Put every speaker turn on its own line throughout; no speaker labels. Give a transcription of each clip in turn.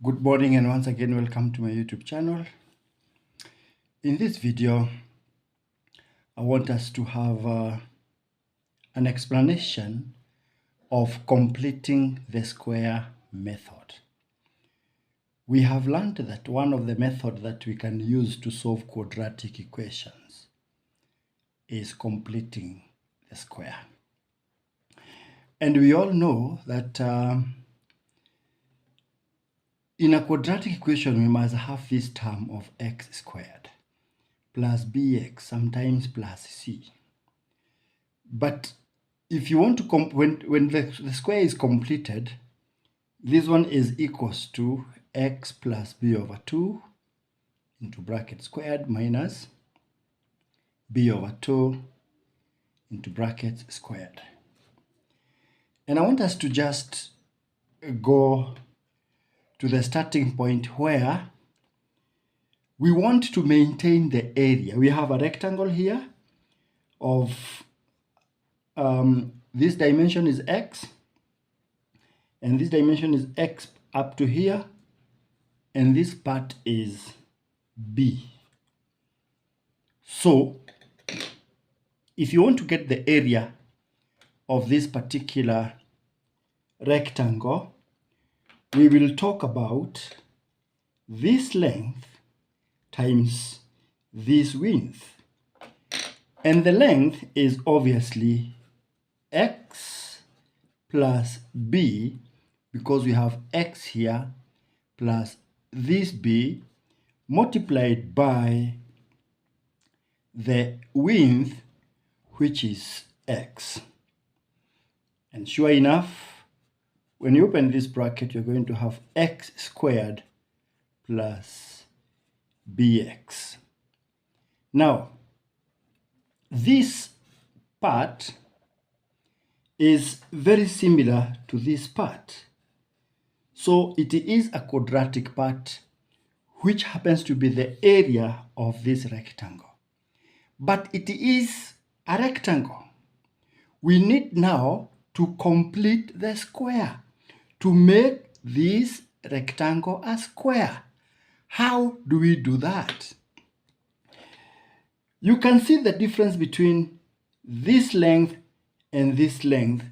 Good morning and once again welcome to my YouTube channel. In this video I want us to have an explanation of completing the square method. We have learned that one of the methods that we can use to solve quadratic equations is completing the square. And we all know that in a quadratic equation, we must have this term of x squared plus bx, sometimes plus c. But if you want to, when the square is completed, this one is equals to x plus b over 2 into bracket squared minus b over 2 into brackets squared. And I want us to just go to the starting point where we want to maintain the area. We have a rectangle here of this dimension is x, and this dimension is x up to here, and this part is b. So if you want to get the area of this particular rectangle, we will talk about this length times this width. And the length is obviously x plus b, because we have x here, plus this b multiplied by the width, which is x. And sure enough, when you open this bracket, you're going to have x squared plus bx. Now, this part is very similar to this part. So it is a quadratic part, which happens to be the area of this rectangle. But it is a rectangle. We need now to complete the square, to make this rectangle a square. How do we do that? You can see the difference between this length and this length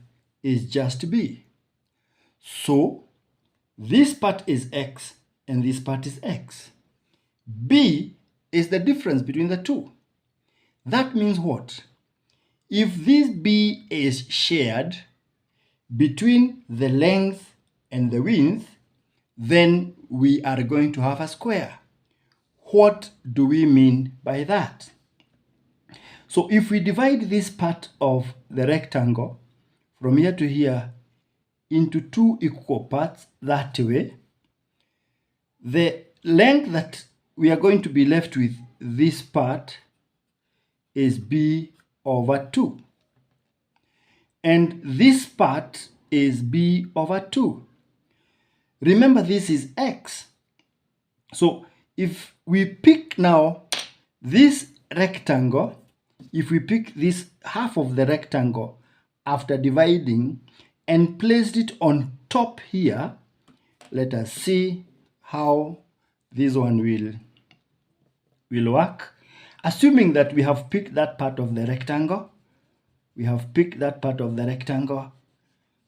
is just b. So this part is x and this part is x. B is the difference between the two. That means what? If this b is shared between the length and the width, then we are going to have a square. What do we mean by that? So if we divide this part of the rectangle from here to here into two equal parts that way, the length that we are going to be left with, this part, is b over 2. And this part is b over 2. Remember, this is x. So if we pick now this rectangle, if we pick this half of the rectangle after dividing and placed it on top here, let us see how this one will work. Assuming that we have picked that part of the rectangle,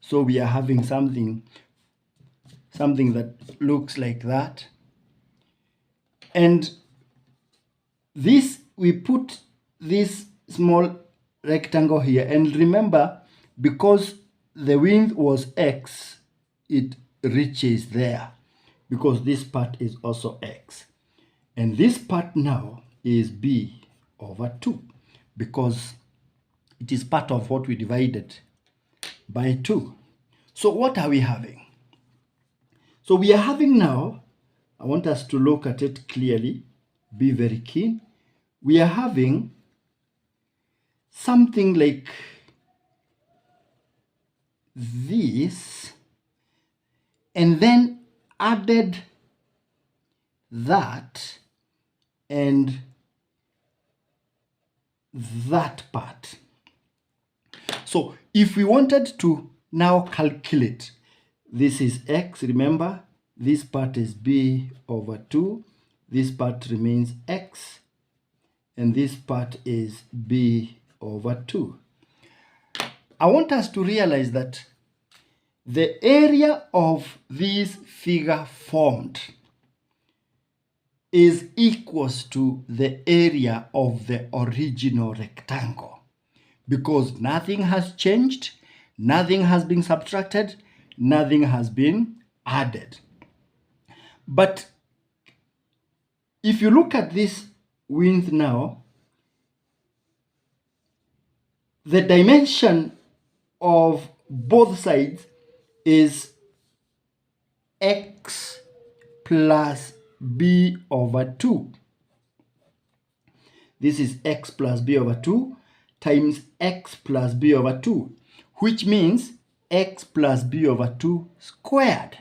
so we are having something that looks like that. And this, we put this small rectangle here, and remember, because the width was x, it reaches there, because this part is also x. And this part now is b over 2, because it is part of what we divided by 2. So what are we having? So we are having now, I want us to look at it clearly, be very keen. We are having something like this, and then added that and that part. So if we wanted to now calculate, this is x, remember, this part is b over 2, this part remains x, and this part is b over 2. I want us to realize that the area of this figure formed is equals to the area of the original rectangle, because nothing has changed, nothing has been subtracted, nothing has been added. But if you look at this width now, the dimension of both sides is x plus b over 2. This is x plus b over 2 times x plus b over 2, which means x plus b over 2 squared.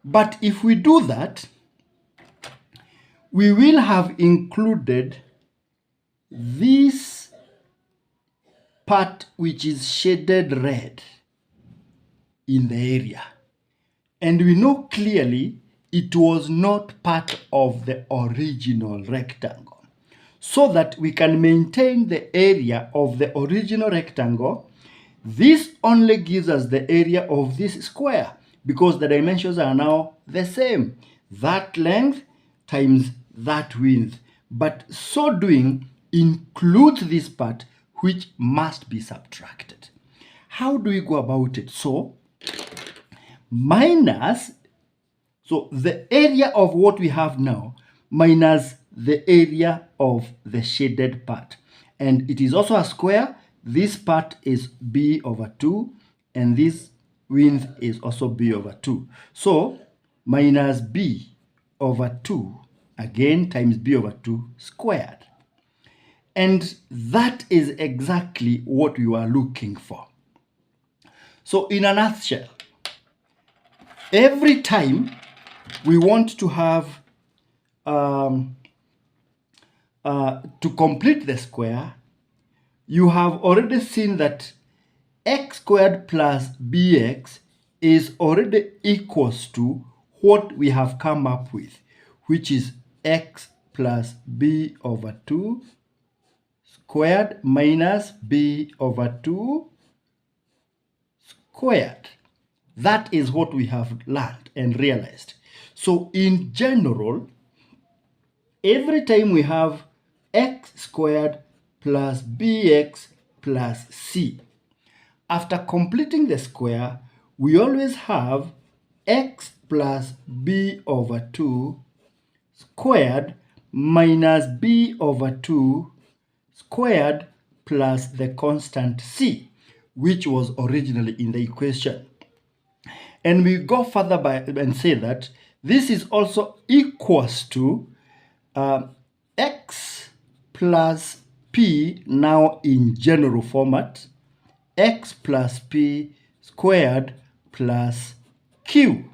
But if we do that, we will have included this part which is shaded red in the area. And we know clearly it was not part of the original rectangle. So that we can maintain the area of the original rectangle, this only gives us the area of this square, because the dimensions are now the same. That length times that width. But so doing includes this part which must be subtracted. How do we go about it? So the area of what we have now minus the area of the shaded part. And it is also a square. This part is b over 2, and this width is also b over 2. So minus b over 2 again times b over 2 squared. And that is exactly what we are looking for. So in a nutshell, every time we want to have to complete the square, you have already seen that x squared plus bx is already equals to what we have come up with, which is x plus b over 2 squared minus b over 2 squared. That is what we have learned and realized. So in general, every time we have x squared plus bx plus c, after completing the square, we always have x plus b over 2 squared minus b over 2 squared plus the constant c, which was originally in the equation. And we go further by and say that this is also equals to x plus p, now in general format, x plus p squared plus q.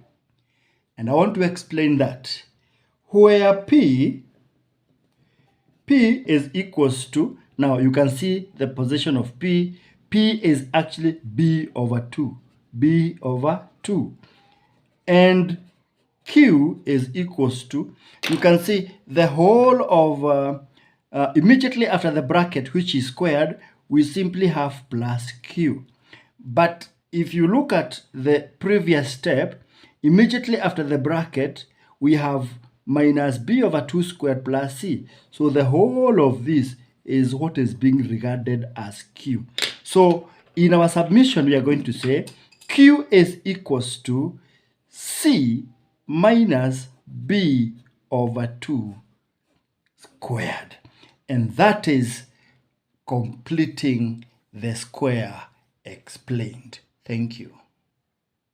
And I want to explain that, where p is equals to, now you can see the position of p is actually b over 2, and q is equals to, you can see the whole of immediately after the bracket, which is squared, we simply have plus q. But if you look at the previous step, immediately after the bracket, we have minus b over 2 squared plus c. So the whole of this is what is being regarded as q. So in our submission, we are going to say q is equals to c minus b over 2 squared. And that is completing the square explained. Thank you.